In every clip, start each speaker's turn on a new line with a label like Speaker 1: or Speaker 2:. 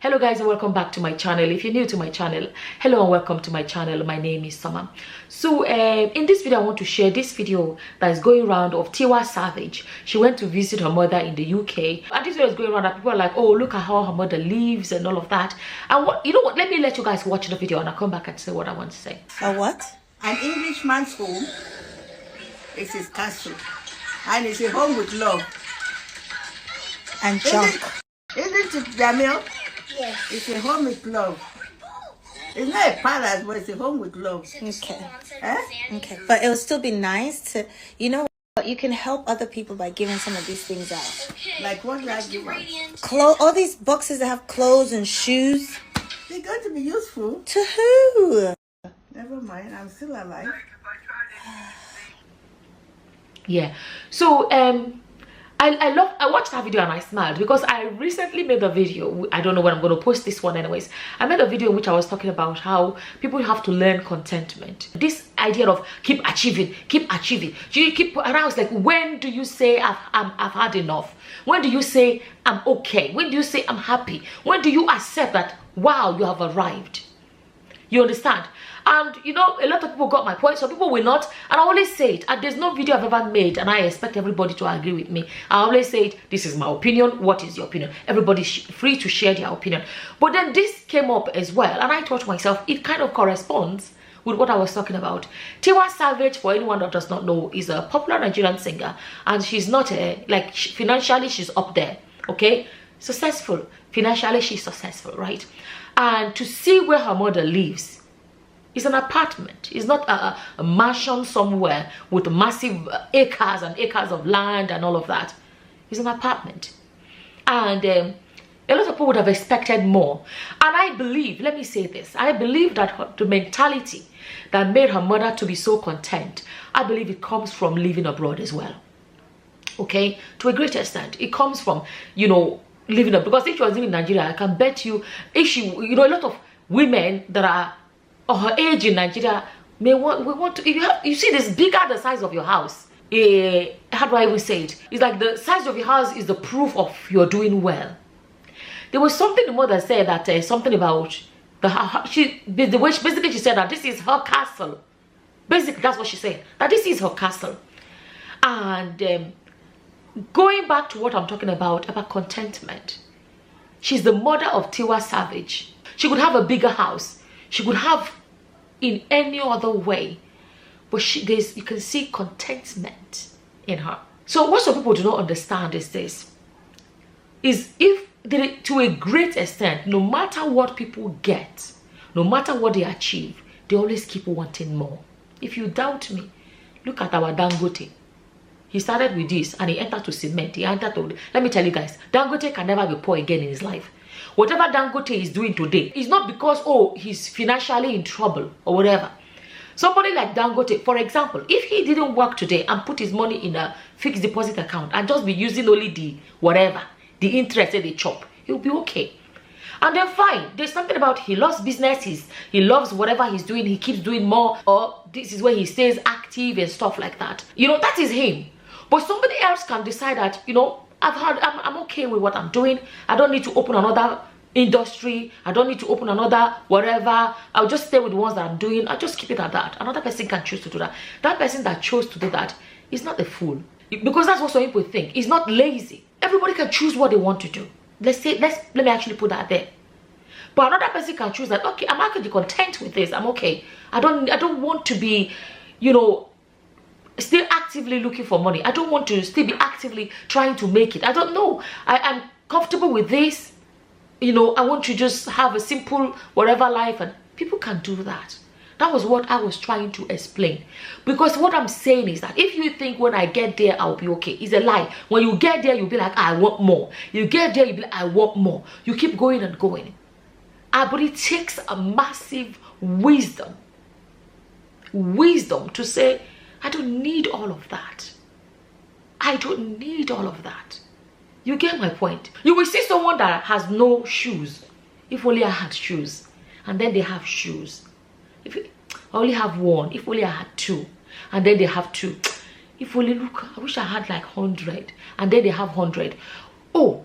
Speaker 1: Hello guys, and welcome back to my channel. If you're new to my channel, hello and welcome to my channel. My name is Summer. So in this video I want to share this video that is going around of Tiwa Savage. She went to visit her mother in the UK, and this video is going around that people are like, oh, look at how her mother lives and all of that. And what, you know what, let me let you guys watch the video and I'll come back and say what I want to say.
Speaker 2: A what?
Speaker 3: An Englishman's home is his castle, and it's a home with love.
Speaker 2: And junk.
Speaker 3: Isn't it, Daniel?
Speaker 4: Yes.
Speaker 3: It's a home with love. It's not a palace, but it's a home with love.
Speaker 2: Okay.
Speaker 3: Eh?
Speaker 2: Okay. But it would still be nice to, you know what? You can help other people by giving some of these things out.
Speaker 3: Like what I give out.
Speaker 2: All these boxes that have clothes and shoes.
Speaker 3: They're going to be useful.
Speaker 2: To who?
Speaker 3: Never mind, I'm still alive.
Speaker 1: Yeah. So I watched that video and I smiled because I recently made a video. I don't know when I'm going to post this one anyways. I made a video in which I was talking about how people have to learn contentment. This idea of keep achieving. And I was like, when do you say I've had enough? When do you say I'm okay? When do you say I'm happy? When do you accept that, wow, you have arrived? You understand? And you know, a lot of people got my point, some people will not. And I always say it, and there's no video I've ever made and I expect everybody to agree with me. I always say it, this is my opinion, what is your opinion? Everybody's free to share their opinion. But then this came up as well, and I thought to myself, it kind of corresponds with what I was talking about. Tiwa Savage, for anyone that does not know, is a popular Nigerian singer, and she's not financially she's up there, okay? Successful. Financially she's successful, right? And to see where her mother lives, it's an apartment. It's not a mansion somewhere with massive acres and acres of land and all of that. It's an apartment. And a lot of people would have expected more. And I believe, let me say this, I believe that the mentality that made her mother to be so content, I believe it comes from living abroad as well. Okay? To a great extent. It comes from, you know, living abroad. Because if she was living in Nigeria, I can bet you, if she, you know, a lot of women that are or her age in Nigeria we want to, if you see this bigger the size of your house, how do I even say it? It's like the size of your house is the proof of you're doing well. There was something the mother said that something about the way basically she said that this is her castle. Basically that's what she said, that this is her castle. And going back to what I'm talking about you she's the mother of Tiwa Savage. She could have a bigger house. She could have in any other way, but you can see contentment in her. So what some people do not understand is this: to a great extent, no matter what people get, no matter what they achieve, they always keep wanting more. If you doubt me, look at our Dangote. He started with this and he entered to cement. He entered to, let me tell you guys, Dangote can never be poor again in his life. Whatever Dangote is doing today is not because, oh, he's financially in trouble or whatever. Somebody like Dangote, for example, if he didn't work today and put his money in a fixed deposit account and just be using only the interest that they chop, he'll be okay. And then fine, there's something about he loves business, he loves whatever he's doing, he keeps doing more, or this is where he stays active and stuff like that. You know, that is him. But somebody else can decide that, you know, I'm okay with what I'm doing. I don't need to open another industry. I don't need to open another whatever. I'll just stay with the ones that I'm doing. I'll just keep it at that. Another person can choose to do that. That person that chose to do that is not a fool. Because that's what some people think. He's not lazy. Everybody can choose what they want to do. Let me actually put that there. But another person can choose that, okay, I'm actually content with this. I'm okay. I don't want to be, you know, still actively looking for money. I don't want to still be actively trying to make it. I don't know. I'm comfortable with this. You know, I want to just have a simple whatever life, and people can do that. That was what I was trying to explain. Because what I'm saying is that if you think when I get there I'll be okay, it's a lie. When you get there you'll be like, I want more. You get there you'll be like, I want more. You keep going and going. But it takes a massive wisdom to say, I don't need all of that. I don't need all of that. You get my point? You will see someone that has no shoes. If only I had shoes. And then they have shoes. If I only have one. If only I had two. And then they have two. If only, look, I wish I had like 100. And then they have 100. Oh,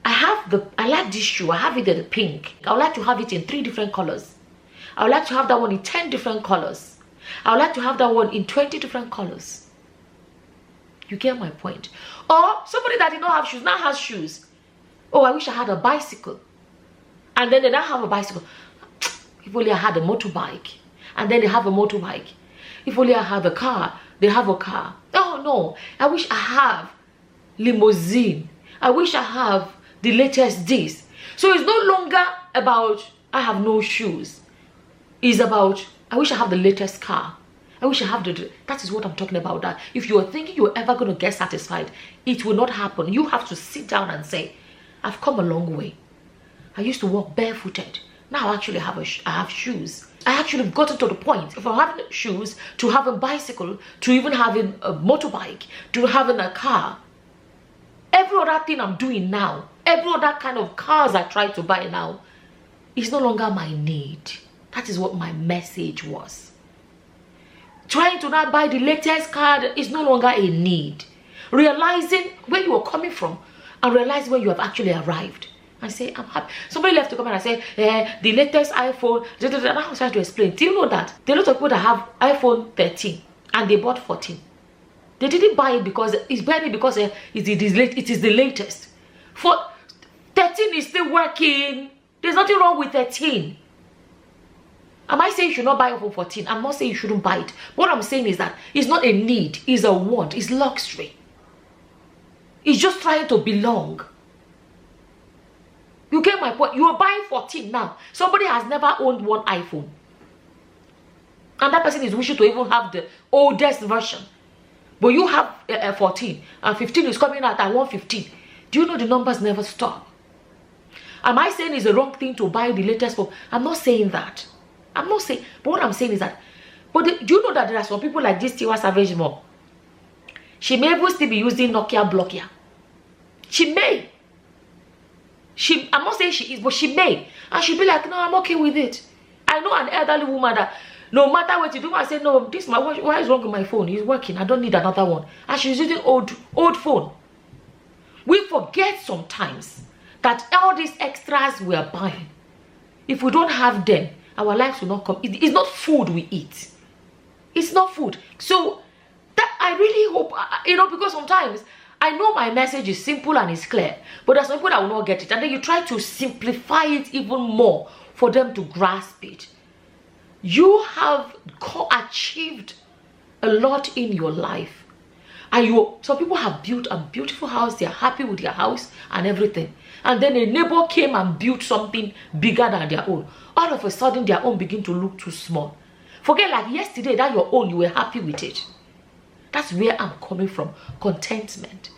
Speaker 1: I like this shoe. I have it in the pink. I would like to have it in 3 different colors. I would like to have that one in 10 different colors. I would like to have that one in 20 different colors. You get my point? Or somebody that did not have shoes now has shoes. Oh, I wish I had a bicycle. And then they don't have a bicycle. If only I had a motorbike. And then they have a motorbike. If only I had a car, they have a car. Oh no, I wish I have limousine. I wish I have the latest this. So it's no longer about I have no shoes. It's about I wish I have the latest car. I wish I have that is what I'm talking about. That if you are thinking you're ever going to get satisfied, it will not happen. You have to sit down and say, I've come a long way. I used to walk barefooted. Now I actually have I have shoes. I actually gotten to the point from having shoes to having a bicycle to even having a motorbike to having a car. Every other thing I'm doing now, every other kind of cars I try to buy now, is no longer my need. That is what my message was. Trying to not buy the latest car is no longer a need. Realizing where you are coming from and realize where you have actually arrived. I say, I'm happy. Somebody left to comment and say, the latest iPhone. And I was trying to explain. Do you know that there are a lot of people that have iPhone 13 and they bought 14? They didn't buy it because it's barely because it is the latest. For 13 is still working. There's nothing wrong with 13. Am I saying you should not buy iPhone 14? I'm not saying you shouldn't buy it. What I'm saying is that it's not a need, it's a want, it's luxury. It's just trying to belong. You get my point? You are buying 14 now. Somebody has never owned one iPhone. And that person is wishing to even have the oldest version. But you have 14 and 15 is coming out at 115. Do you know the numbers never stop? Am I saying it's the wrong thing to buy the latest phone? I'm not saying that. I'm not saying, but what I'm saying is that, do you know that there are some people like this Tiwa Savage Mom? She may even still be using Nokia Blockia. She may. I'm not saying she is, but she may. And she'll be like, no, I'm okay with it. I know an elderly woman that no matter what you do, I say, no, why is wrong with my phone? It's working. I don't need another one. And she's using old phone. We forget sometimes that all these extras we are buying, if we don't have them, our lives will not come. It's not food we eat. It's not food. So that I really hope, because sometimes I know my message is simple and it's clear, but there's some people that will not get it. And then you try to simplify it even more for them to grasp it. You have achieved a lot in your life. And some people have built a beautiful house. They're happy with their house and everything. And then a neighbor came and built something bigger than their own. All of a sudden, their own begin to look too small. Forget like yesterday that your own, you were happy with it. That's where I'm coming from. Contentment.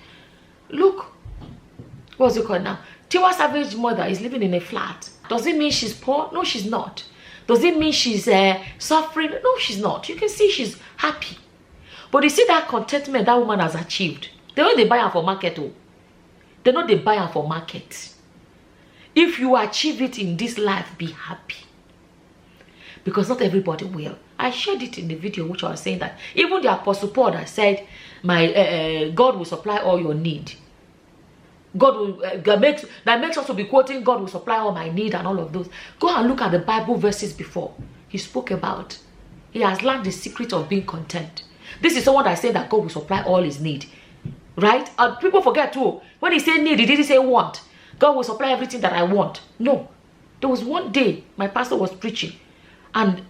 Speaker 1: Look, what's it called now? Tiwa Savage mother is living in a flat. Does it mean she's poor? No, she's not. Does it mean she's suffering? No, she's not. You can see she's happy. But you see that contentment that woman has achieved. They know they buy her for market. Oh. They know they buy her for market. If you achieve it in this life, be happy. Because not everybody will. I shared it in the video which I was saying that even the Apostle Paul that said, God will supply all your need. God will that makes us to be quoting God will supply all my need and all of those. Go and look at the Bible verses before. He spoke about. He has learned the secret of being content. This is someone that said that God will supply all his need. Right? People forget too. When he said need, he didn't say want. God will supply everything that I want. No. There was one day my pastor was preaching and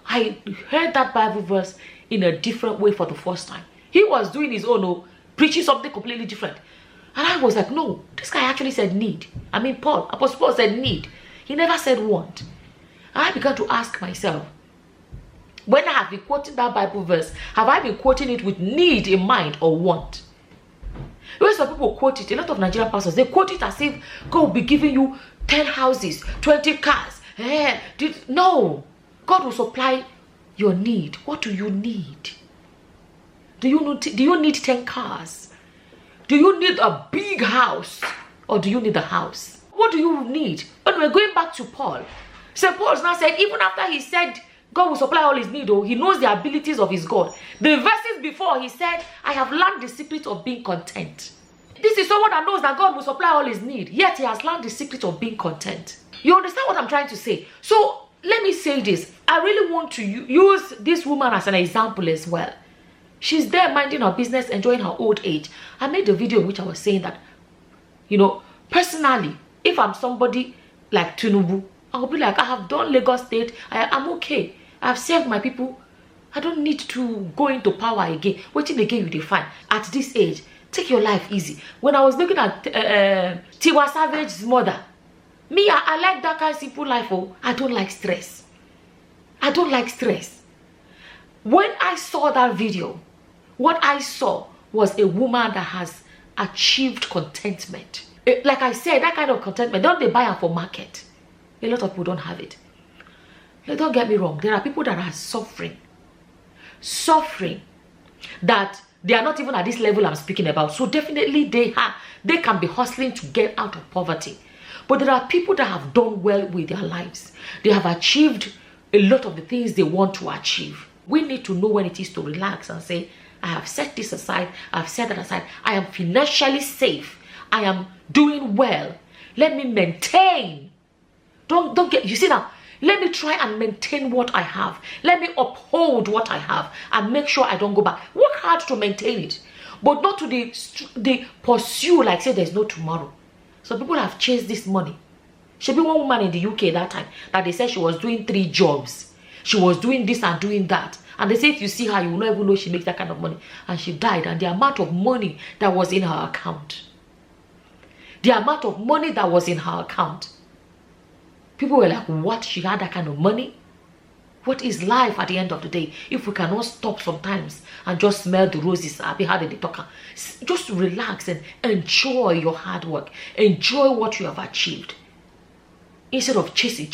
Speaker 1: I heard that Bible verse in a different way for the first time. He was doing his own, preaching something completely different. And I was like, no, this guy actually said need. I mean, Apostle Paul said need. He never said want. And I began to ask myself, when I have been quoting that Bible verse, have I been quoting it with need in mind or want? When some people quote it, a lot of Nigerian pastors, they quote it as if God will be giving you 10 houses, 20 cars. No. God will supply your need. What do you need? Do you need 10 cars? Do you need a big house? Or do you need a house? What do you need? When we're going back to Paul, St. Paul's now said, even after he said God will supply all his need, he knows the abilities of his God. The verses before he said, I have learned the secret of being content. This is someone that knows that God will supply all his need, yet he has learned the secret of being content. You understand what I'm trying to say? So let me say this. I really want to use this woman as an example as well. She's there minding her business, enjoying her old age. I made a video in which I was saying that, you know, personally, if I'm somebody like Tinubu, I'll be like, I have done Lagos State. I'm okay. I've served my people. I don't need to go into power again. Waiting again, you define. At this age, take your life easy. When I was looking at Tiwa Savage's mother, me, I like that kind of simple life. Oh, I don't like stress. I don't like stress. When I saw that video, what I saw was a woman that has achieved contentment. Like I said, that kind of contentment, don't they buy her for market? A lot of people don't have it. Don't get me wrong. There are people that are suffering. Suffering. That they are not even at this level I'm speaking about. So definitely they can be hustling to get out of poverty. But there are people that have done well with their lives. They have achieved a lot of the things they want to achieve. We need to know when it is to relax and say, I have set this aside, I have set that aside. I am financially safe. I am doing well. Let me maintain. Don't get, you see now, let me try and maintain what I have. Let me uphold what I have and make sure I don't go back. Work hard to maintain it, but not to the pursue like say there's no tomorrow. So people have chased this money. She be one woman in the UK that time that they said she was doing 3 jobs. She was doing this and doing that. And they say if you see her, you will not even know she makes that kind of money. And she died. And the amount of money that was in her account. The amount of money that was in her account. People were like, what? She had that kind of money? What is life at the end of the day? If we cannot stop sometimes and just smell the roses, I'll be hard in the talker. Just relax and enjoy your hard work. Enjoy what you have achieved. Instead of chasing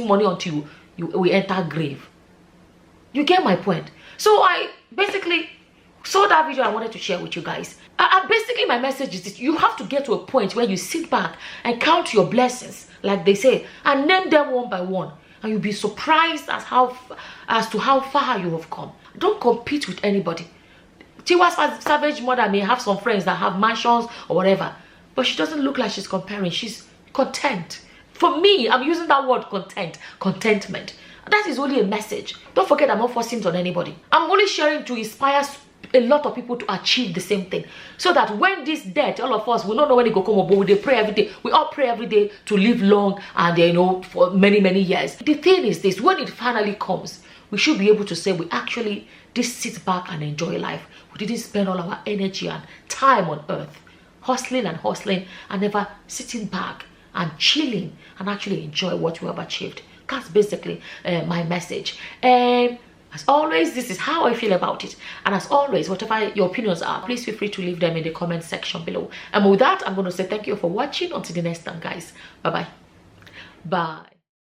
Speaker 1: money until we enter grave. You get my point? So I basically saw that video I wanted to share with you guys. Basically my message is this: you have to get to a point where you sit back and count your blessings, like they say, and name them one by one. And you'll be surprised as to how far you have come. Don't compete with anybody. Tiwa Savage mother may have some friends that have mansions or whatever, but she doesn't look like she's comparing. She's content. For me, I'm using that word contentment. That is only a message. Don't forget, I'm not forcing it on anybody. I'm only sharing to inspire a lot of people to achieve the same thing, so that when this death, all of us, we don't know when it go come up, but we pray every day. We all pray every day to live long and you know, for many years. The thing is this: when it finally comes, we should be able to say we actually did sit back and enjoy life. We didn't spend all our energy and time on earth hustling and never sitting back and chilling and actually enjoy what we have achieved. That's basically my message. As always, this is how I feel about it. And as always, whatever your opinions are, please feel free to leave them in the comment section below. And with that, I'm going to say thank you for watching. Until the next time, guys. Bye-bye. Bye.